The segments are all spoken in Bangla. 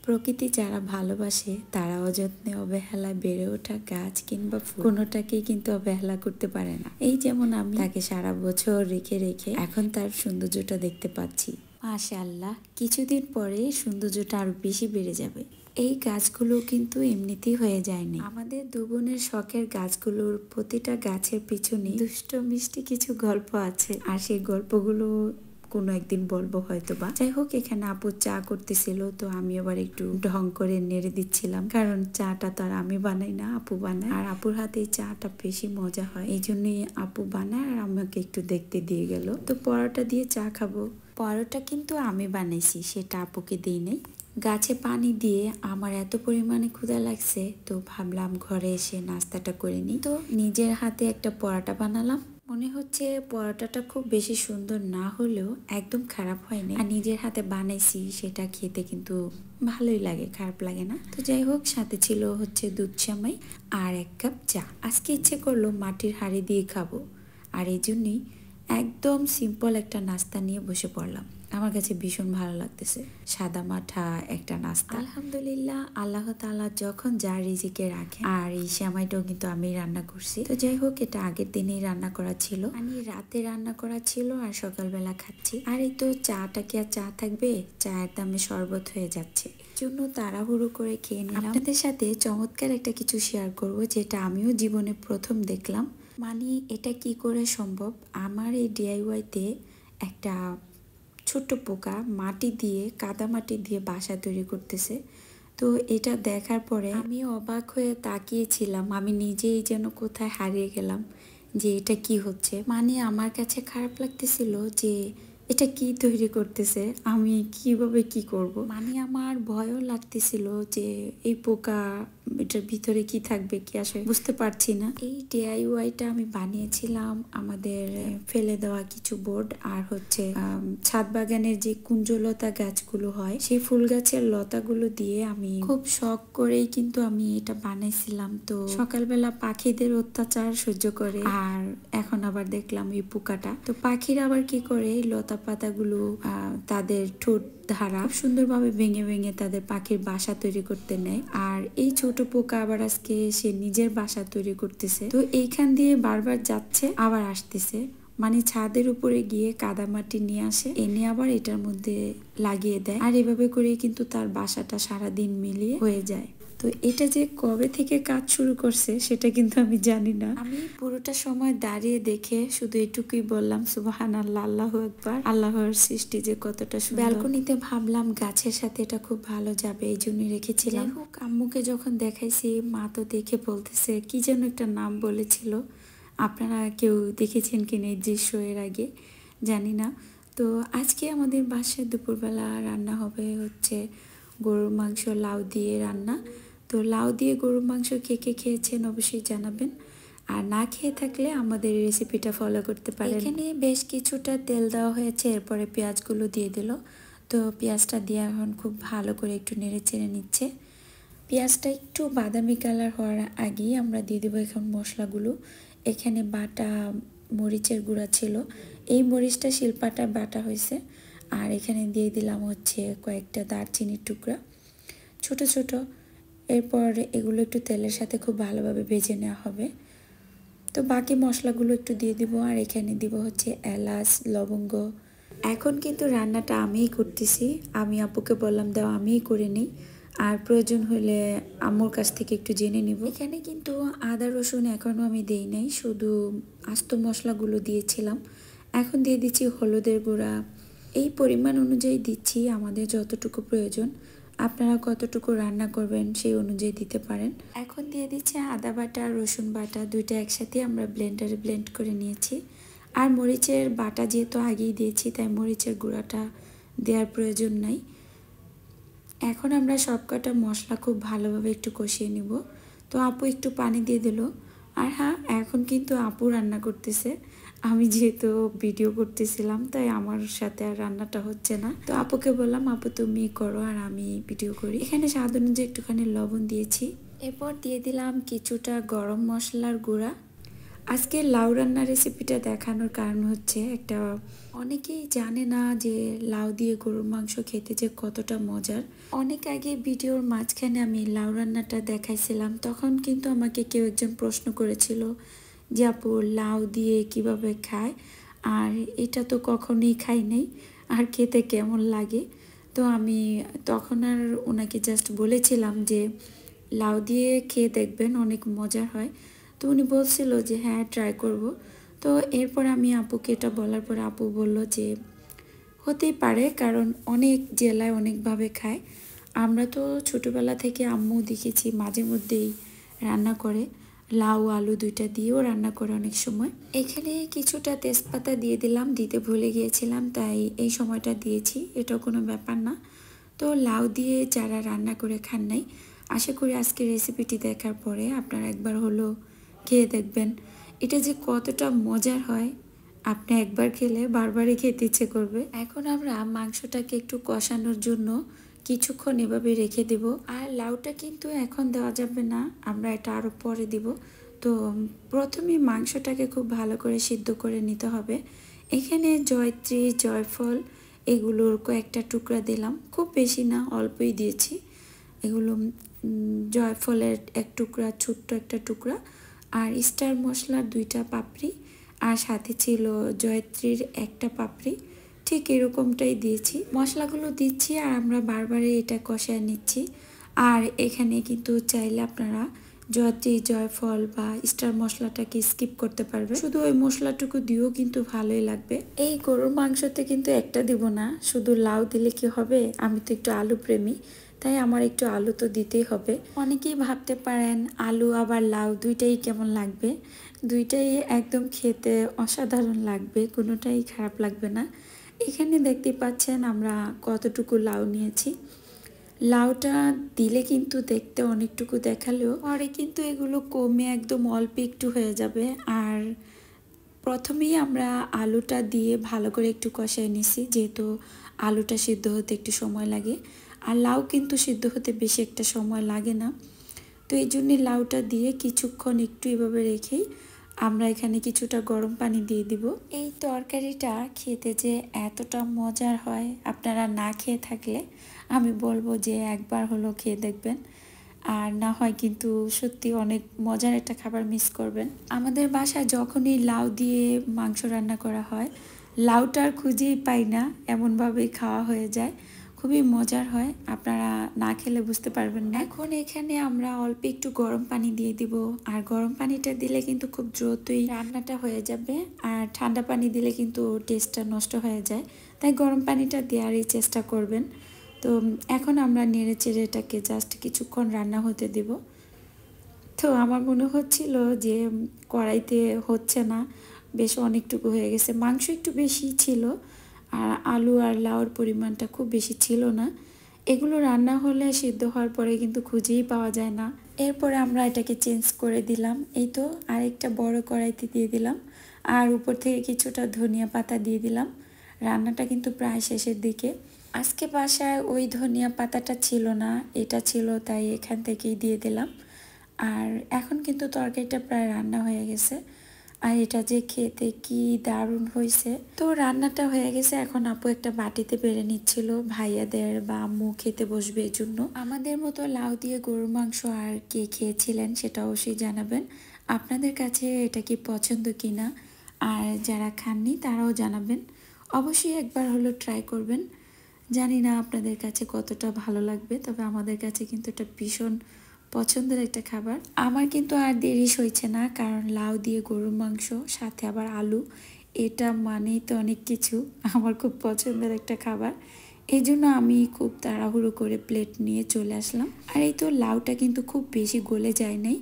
প্রকৃতি যারা ভালোবাসে তারা অযত্নে অবহেলায় বেড়ে ওঠা গাছ কিংবা ফুল কোনোটাকেই কিন্তু অবহেলা করতে পারে না। এই যেমন আমি তাকে সারা বছর রেখে রেখে এখন তার সৌন্দর্যটা দেখতে পাচ্ছি। মাশাআল্লাহ, কিছুদিন পরে সৌন্দর্যটা আরো বেশি বেড়ে যাবে। এই গাছগুলো কিন্তু এমনিতেই হয়ে যায়নি। আমাদের দু বোনের শখের গাছগুলোর প্রতিটা গাছের পিছনে দুষ্ট মিষ্টি কিছু গল্প আছে, আর সেই গল্পগুলো কোনো একদিন বলবো হয়তো বা। যাই হোক, এখানে আপু চা করতেছিল, তো আমি আবার একটু ঢং করে নেড়ে দিচ্ছিলাম, কারণ চাটা তো আর আমি বানাই না, আপু বানায়। আর আপুর হাতে চাটা বেশি মজা হয়, এই জন্যই আপু বানায় আর আমাকে একটু দেখতে দিয়ে গেল। তো পরোটা দিয়ে চা খাবো। পরোটা কিন্তু আমি বানাইছি, সেটা আপুকে দিই নাই। গাছে পানি দিয়ে আমার এত পরিমাণে ক্ষুধা লাগছে, তো ভাবলাম ঘরে এসে নাস্তাটা করে নিই। তো নিজের হাতে একটা পরোটা বানালাম। মনে হচ্ছে পরোটাটা খুব বেশি সুন্দর না হলেও একদম খারাপ হয়নি, আর নিজের হাতে বানাইছি সেটা খেতে কিন্তু ভালোই লাগে, খারাপ লাগে না। তো যাই হোক, সাথে ছিল হচ্ছে দুধ সেমাই আর 1 কাপ চা। আজকে ইচ্ছে করলো মাটির হাঁড়ি দিয়ে খাবো, আর এই জন্যই একদম সিম্পল একটা নাস্তা নিয়ে বসে পড়লাম। আমার কাছে ভীষণ ভালো লাগতেছে, সাদা মাঠা একটা নাস্তা। আলহামদুলিল্লাহ, আল্লাহ তাআলা যখন যা রিজিকে রাখে। আর এই সেমাইটাও কিন্তু আমি রান্না করছি। তো যাই হোক, এটা আগের দিনেই রান্না করা ছিল, আমি রাতে রান্না করা ছিল আর সকালবেলা খাচ্ছি। আর এই তো চাটা কি আর চা থাকবে, চায়ের দামে শরবত হয়ে যাচ্ছে, জন্য তাড়াহুড়ো করে খেয়ে নিলাম। আপনাদের সাথে চমৎকার একটা কিছু শেয়ার করব, যেটা আমিও জীবনে প্রথম দেখলাম। মানে এটা কি করে সম্ভব? আমার এই ডিআইওয়াইতে একটা ছোট্ট পোকা মাটি দিয়ে, কাদা মাটি দিয়ে বাসা তৈরি করতেছে। তো এটা দেখার পরে আমি অবাক হয়ে তাকিয়েছিলাম, আমি নিজেই যেন কোথায় হারিয়ে গেলাম, যে এটা কি হচ্ছে। মানে আমার কাছে খারাপ লাগতেছিল যে এটা কি তৈরি করতেছে, আমি কিভাবে কি করব। মানে আমার ভয়ও লাগতেছিল যে এই পোকা, এটার ভিতরে কি থাকবে কি আসলে বুঝতে পারছি না। এই ডিআইওয়াইটা আমি বানিয়েছিলাম আমাদের ফেলে দেওয়া কিছু বোর্ড আর হচ্ছে ছাদ বাগানের যে কুঞ্জলতা গাছগুলো হয়, সেই ফুল গাছের লতাগুলো দিয়ে আমি খুব শখ করেই কিন্তু আমি এটা বানাইছিলাম। তো সকালবেলা পাখিদের অত্যাচার সহ্য করে, আর এখন আবার দেখলাম এই পোকাটা। তো পাখিরা আবার কি করে, এই লতা পাতাগুলো তাদের ঠোঁট ধারা সুন্দরভাবে ভেঙে ভেঙে তাদের পাখির বাসা তৈরি করতে নেয়। আর এই ছোট পোকা আবার আজকে সে নিজের বাসা তৈরি করতেছে। তো এইখান দিয়ে বারবার যাচ্ছে আবার আসতেছে, মানে ছাদের উপরে গিয়ে কাদামাটি নিয়ে আসে, এনে আবার এটার মধ্যে লাগিয়ে দেয়, আর এভাবে করে কিন্তু তার বাসাটা সারাদিন মিলিয়ে হয়ে যায়। তো এটা যে কবে থেকে কাজ শুরু করছে সেটা কিন্তু আমি জানি না। আমি পুরোটা সময় দাঁড়িয়ে দেখে শুধু এটুকুই বললাম, সুবহানাল্লাহ, আল্লাহু আকবার, আল্লাহর সৃষ্টি যে কতটা সুন্দর। ব্যালকনিতে ভাবলাম গাছের সাথে এটা খুব ভালো যাবে, এই জন্যই রেখেছিলাম। যাই হোক, আম্মুকে যখন দেখাইছি, মা তো দেখে বলতেছে কি যেন একটা নাম বলেছিল। আপনারা কেউ দেখেছেন কিনা এই দৃশ্য এর আগে জানি না। তো আজকে আমাদের বাসায় দুপুরবেলা রান্না হবে হচ্ছে গরুর মাংস, লাউ দিয়ে রান্না। তো লাউ দিয়ে গরুর মাংস কে কে খেয়েছেন অবশ্যই জানাবেন, আর না খেয়ে থাকলে আমাদের রেসিপিটা ফলো করতে পারেন। এখানে বেশ কিছুটা তেল দেওয়া হয়েছে, এরপরে পেঁয়াজগুলো দিয়ে দিল। তো পেঁয়াজটা দিয়ে এখন খুব ভালো করে একটু নেড়ে চেড়ে নিচ্ছে। পেঁয়াজটা একটু বাদামি কালার হওয়ার আগেই আমরা দিয়ে দেবো এখন মশলাগুলো। এখানে বাটা মরিচের গুঁড়া ছিল, এই মরিচটা শিলপাটা বাটা হয়েছে। আর এখানে দিয়ে দিলাম হচ্ছে কয়েকটা দারচিনির টুকরা ছোট ছোট। এরপর এগুলো একটু তেলের সাথে খুব ভালোভাবে ভেজে নেওয়া হবে। তো বাকি মশলাগুলো একটু দিয়ে দিব, আর এখানে দিব হচ্ছে এলাচ, লবঙ্গ। এখন কিন্তু রান্নাটা আমিই করতেছি, আমি আপুকে বললাম দাও আমিই করে নিই, আর প্রয়োজন হলে আম্মুর কাছ থেকে একটু জেনে নিব। এখানে কিন্তু আদা রসুন এখনও আমি দেই নাই, শুধু আস্ত মশলাগুলো দিয়েছিলাম। এখন দিয়ে দিচ্ছি হলুদের গুঁড়া, এই পরিমাণ অনুযায়ী দিচ্ছি, আমাদের যতটুকু প্রয়োজন। আপনারা কতটুকু রান্না করবেন সেই অনুযায়ী দিতে পারেন। এখন দিয়ে দিচ্ছি আদা বাটা আর রসুন বাটা, দুইটা একসাথে আমরা ব্লেন্ডারে ব্লেন্ড করে নিয়েছি। আর মরিচের বাটা যেহেতু আগেই দিয়েছি, তাই মরিচের গুঁড়াটা দেওয়ার প্রয়োজন নাই। এখন আমরা সবকটা মশলা খুব ভালোভাবে একটু কষিয়ে নিব। তো আপু একটু পানি দিয়ে দিল। আর হ্যাঁ, এখন কিন্তু আপু রান্না করতেছে, আমি যেহেতু ভিডিও করতেছিলাম তাই আমার সাথে আর রান্নাটা হচ্ছে না। তো আপুকে বললাম আপু তুমি করো আর আমি ভিডিও করি। এখানে স্বাদ অনুযায়ী একটুখানি লবণ দিয়েছি, এরপর দিয়ে দিলাম কিছুটা গরম মশলার গুঁড়া, আজকে লাউ রান্নার রেসিপিটা দেখানোর কারণ হচ্ছে একটা, অনেকেই জানে না যে লাউ দিয়ে গরুর মাংস খেতে যে কতটা মজার। অনেক আগে ভিডিওর মাঝখানে আমি লাউ রান্নাটা দেখাইছিলাম, তখন কিন্তু আমাকে কেউ একজন প্রশ্ন করেছিল যে আপু লাউ দিয়ে কিভাবে খায়, আর এটা তো কখনোই খাই নাই, আর খেতে কেমন লাগে। তো আমি তখন আর ওনাকে জাস্ট বলেছিলাম যে লাউ দিয়ে খেয়ে দেখবেন, অনেক মজার হয়। তো উনি বলছিল যে হ্যাঁ ট্রাই করব। তো এরপর আমি আপুকে এটা বলার পর আপু বলল যে হতেই পারে, কারণ অনেক জেলায় অনেকভাবে খায়। আমরা তো ছোটোবেলা থেকে আম্মু দেখেছি মাঝে মধ্যেই রান্না করে, লাউ আলু দুইটা দিয়েও রান্না করে অনেক সময়। এখানে কিছুটা তেজপাতা দিয়ে দিলাম, দিতে ভুলে গিয়েছিলাম, তাই এই সময়টা দিয়েছি, এটাও কোনো ব্যাপার না। তো লাউ দিয়ে যারা রান্না করে খান নাই, আশা করি আজকের রেসিপিটি দেখার পরে আপনারা একবার হলো খেয়ে দেখবেন, এটা যে কতটা মজার হয়। আপনি একবার খেলে বারবারই খেতে ইচ্ছে করবে। এখন আমরা মাংসটাকে একটু কষানোর জন্য কিছুক্ষণ এভাবে রেখে দেব। আর লাউটা কিন্তু এখন দেওয়া যাবে না, আমরা এটা আরও পরে দিব। তো প্রথমে মাংসটাকে খুব ভালো করে সিদ্ধ করে নিতে হবে। এখানে জয়ত্রী জয়ফল এগুলোর কয়েকটা টুকরা দিলাম, খুব বেশি না, অল্পই দিয়েছি। এগুলো জয়ফলের এক টুকরা, ছোট্ট একটা টুকরা, আর স্টার মশলার 2টা পাপড়ি, আর সাথে ছিল জয়ত্রীর একটা পাপড়ি, ঠিক এরকমটাই দিয়েছি। মশলাগুলো দিচ্ছি আর আমরা বারবারই এটা কষায় নিচ্ছি। আর এখানে কিন্তু চাইলে আপনারা জয়ত্রী জয়ফল বা স্টার মশলাটাকে স্কিপ করতে পারবে, শুধু ওই মশলাটুকু দিয়েও কিন্তু ভালোই লাগবে। এই গরুর মাংসতে কিন্তু একটা দিব না, শুধু লাউ দিলে কি হবে, আমি তো একটু আলু প্রেমী, তাই আমার একটু আলু তো দিতেই হবে। অনেকেই ভাবতে পারেন আলু আবার লাউ দুইটাই কেমন লাগবে, দুইটাই একদম খেতে অসাধারণ লাগবে, কোনোটাই খারাপ লাগবে না। এখানে দেখতে পাচ্ছেন আমরা কতটুকু লাউ নিয়েছি। লাউটা দিলে কিন্তু দেখতে অনেকটুকু দেখালেও পরে কিন্তু এগুলো কমে একদম অল্প একটু হয়ে যাবে। আর প্রথমেই আমরা আলুটা দিয়ে ভালো করে একটু কষায় নিছি, যেহেতু আলুটা সিদ্ধ হতে একটু সময় লাগে, আর লাউ কিন্তু সিদ্ধ হতে বেশি একটা সময় লাগে না। তো এই জন্যে লাউটা দিয়ে কিছুক্ষণ একটু এভাবে রেখেই আমরা এখানে কিছুটা গরম পানি দিয়ে দিব। এই তরকারিটা খেতে যে এতটা মজার হয়, আপনারা না খেয়ে থাকলে আমি বলবো যে একবার হলো খেয়ে দেখবেন, আর না হয় কিন্তু সত্যি অনেক মজার একটা খাবার মিস করবেন। আমাদের বাসায় যখনই লাউ দিয়ে মাংস রান্না করা হয়, লাউটার খুঁজেই পাই না, এমনভাবেই খাওয়া হয়ে যায়, খুবই মজার হয়, আপনারা না খেলে বুঝতে পারবেন না। এখন এখানে আমরা অল্প একটু গরম পানি দিয়ে দিব, আর গরম পানিটা দিলে কিন্তু খুব দ্রুতই রান্নাটা হয়ে যাবে, আর ঠান্ডা পানি দিলে কিন্তু টেস্টটা নষ্ট হয়ে যায়, তাই গরম পানিটা দেওয়ারই চেষ্টা করবেন। তো এখন আমরা নেড়ে চেড়ে এটাকে জাস্ট কিছুক্ষণ রান্না হতে দেব। তো আমার মনে হচ্ছিল যে কড়াইতে হচ্ছে না, বেশ অনেকটুকু হয়ে গেছে, মাংস একটু বেশি ছিল, আর আলু আর লাউর পরিমাণটা খুব বেশি ছিল না। এগুলো রান্না হলে সিদ্ধ হওয়ার পরে কিন্তু খুঁজেই পাওয়া যায় না। এরপরে আমরা এটাকে চেঞ্জ করে দিলাম, এই তো আরেকটা বড় কড়াইতে দিয়ে দিলাম, আর উপর থেকে কিছুটা ধনিয়া পাতা দিয়ে দিলাম। রান্নাটা কিন্তু প্রায় শেষের দিকে। আজকে বাসায় ওই ধনিয়া পাতাটা ছিল না, এটা ছিল, তাই এখান থেকেই দিয়ে দিলাম। আর এখন কিন্তু তরকারিটা প্রায় রান্না হয়ে গেছে, আর এটা যে খেতে কি দারুণ হয়েছে। তো রান্নাটা হয়ে গেছে, এখন আপু একটা বাটিতে বেড়ে নিচ্ছিল ভাইয়াদের বা আম্মু খেতে বসবে এই জন্য। আমাদের মতো লাউ দিয়ে গরুর মাংস আর কে খেয়েছিলেন সেটা অবশ্যই জানাবেন, আপনাদের কাছে এটা কি পছন্দ কিনা, আর যারা খাননি তারাও জানাবেন। অবশ্যই একবার হলো ট্রাই করবেন, জানি না আপনাদের কাছে কতটা ভালো লাগবে, তবে আমাদের কাছে কিন্তু এটা ভীষণ পছন্দের একটা খাবার। আমার কিন্তু আর দেরি সইছে না, কারণ লাউ দিয়ে গরুর মাংস সাথে আবার আলু, এটা মানেই তো অনেক কিছু, আমার খুব পছন্দের একটা খাবার। এই জন্য আমি খুব তাড়াহুড়ো করে প্লেট নিয়ে চলে আসলাম। আর এই তো লাউটা কিন্তু খুব বেশি গলে যায় নাই,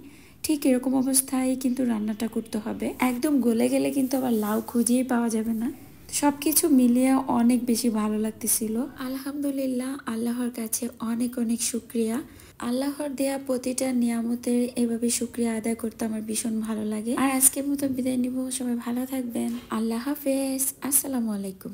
ঠিক এরকম অবস্থায় কিন্তু রান্নাটা করতে হবে, একদম গলে গেলে কিন্তু আবার লাউ খুঁজেই পাওয়া যাবে না। সব কিছু মিলিয়ে অনেক বেশি ভালো লাগতেছিল। আলহামদুলিল্লাহ, আল্লাহর কাছে অনেক অনেক শুক্রিয়া। আল্লাহর দেয়া প্রতিটা নিয়ামতের এভাবে শুক্রিয়া আদায় করতে আমার ভীষণ ভালো লাগে। আর আজকের মতো বিদায় নিব, সবাই ভালো থাকবেন, আল্লাহ হাফেজ, আসসালামু আলাইকুম।